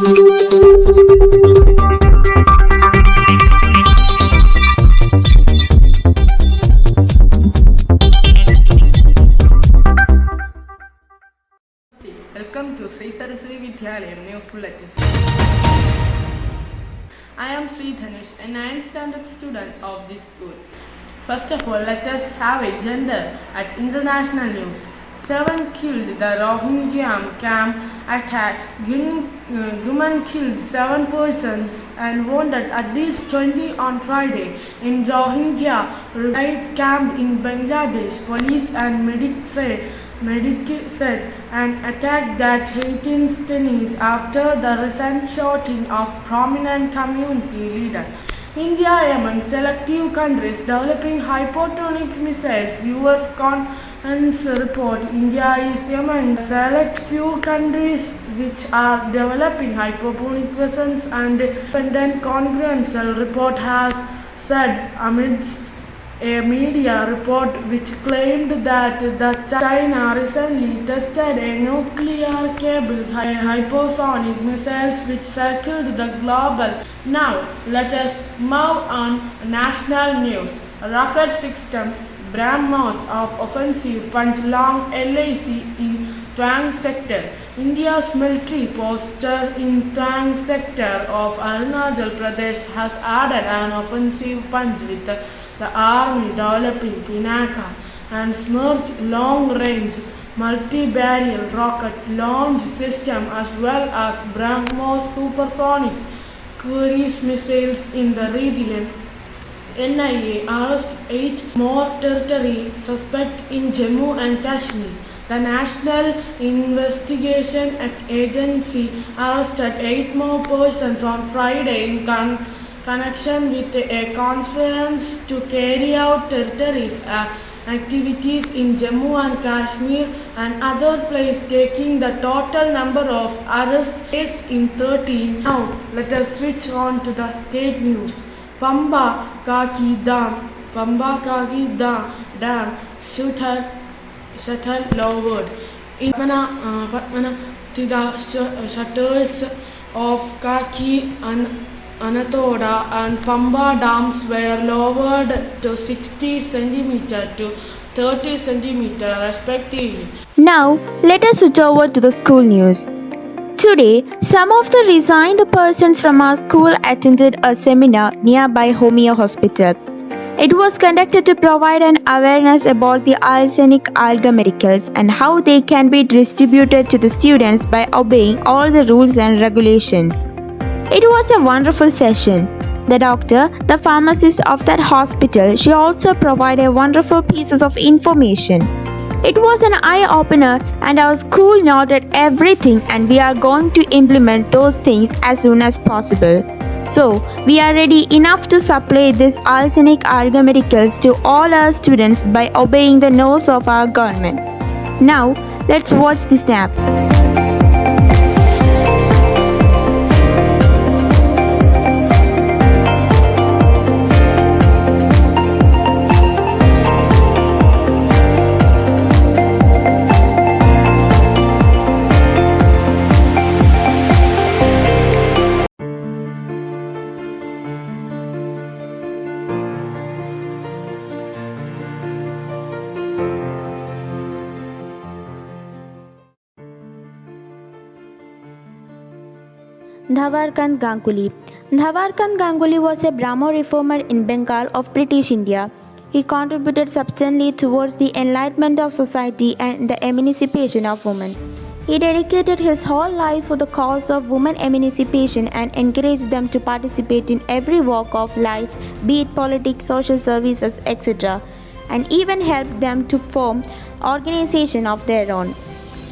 Welcome to Sri Saraswati Vidyalayam News Bulletin. I am Sri Dhanush, a 9th standard student of this school. First of all, let us have a gender at international news. 7 killed the Rohingya camp attack. Gunmen killed 7 persons and wounded at least 20 on Friday in Rohingya riot camp in Bangladesh. Police and medics said an attack that intensified after the recent shooting of prominent community leader. India among selective countries developing hypersonic missiles. U.S. Conference report India is among select few countries which are developing hypersonic weapons, and independent confidential report has said amidst a media report which claimed that China recently tested a nuclear-capable hypersonic missiles which circled the global. Now, let us move on national news. Rocket system BrahMos of offensive punch long LAC in Twang sector. India's military posture in Twang sector of Arunachal Pradesh has added an offensive punch with the army developing Pinaka and Smerch long-range multi-barrel rocket launch system as well as BrahMos supersonic cruise missiles in the region. NIA arrests 8 more terrorist suspects in Jammu and Kashmir. The National Investigation Agency arrested 8 more persons on Friday in connection with a conspiracy to carry out terrorist activities in Jammu and Kashmir and other places, taking the total number of arrests in 13. Now, let us switch on to the state news. Pamba Kaki Dam shuttered lowered. In Patna, shutters of Kaki and Anathoda and Pamba dams were lowered to 60 cm to 30 cm respectively. Now, let us switch over to the school news. Today, some of the resigned persons from our school attended a seminar nearby Homeo Hospital. It was conducted to provide an awareness about the arsenic algamiricals and how they can be distributed to the students by obeying all the rules and regulations. It was a wonderful session. The doctor, the pharmacist of that hospital, she also provided wonderful pieces of information. It was an eye-opener and our school noted everything, and we are going to implement those things as soon as possible. So, we are ready enough to supply this arsenic algamiricals to all our students by obeying the laws of our government. Now, let's watch the snap. Dhawarkand Ganguly. Dhawarkand Ganguly was a Brahmo reformer in Bengal of British India. He contributed substantially towards the enlightenment of society and the emancipation of women. He dedicated his whole life for the cause of women emancipation and encouraged them to participate in every walk of life, be it politics, social services, etc., and even helped them to form organizations of their own.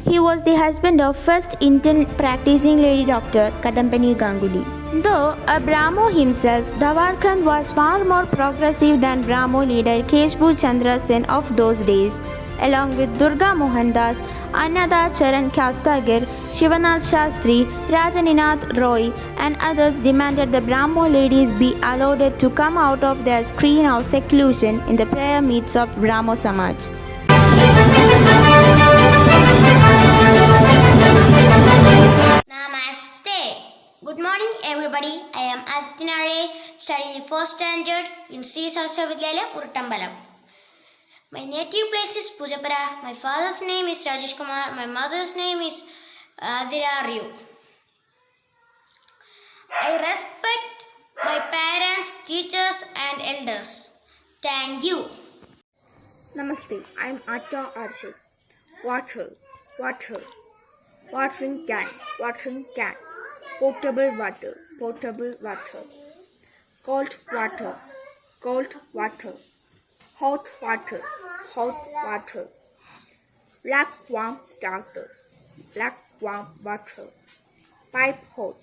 He was the husband of first Indian practicing lady doctor Kadambani Ganguly. Though a Brahmo himself, Dhawarkand was far more progressive than Brahmo leader Keshbu Chandra Sen of those days. Along with Durga Mohandas, Annada Charan Kastagir, Shivanath Shastri, Rajaninath Roy, and others demanded the Brahmo ladies be allowed to come out of their screen of seclusion in the prayer meets of Brahmo Samaj. Namaste. Good morning, everybody. I am Adityanare, studying in 1st standard in Sri Saraswati Vidyalayam, Uruttambalam. My native place is Pujapara. My father's name is Rajesh Kumar. My mother's name is Adira Ryu. I respect my parents, teachers, and elders. Thank you. Namaste, I'm Atya Arshid. Water, water, watering can, potable water, cold water, hot water, black warm water, pipe hot,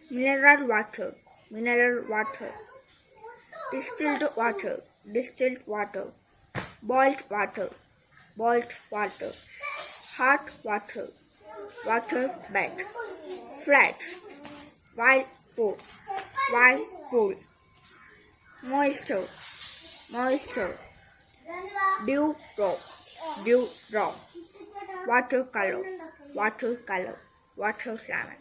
mineral water, distilled water, boiled water, hot water bed, flat, whirlpool, moisture, dew drop, watercolor, water salmon.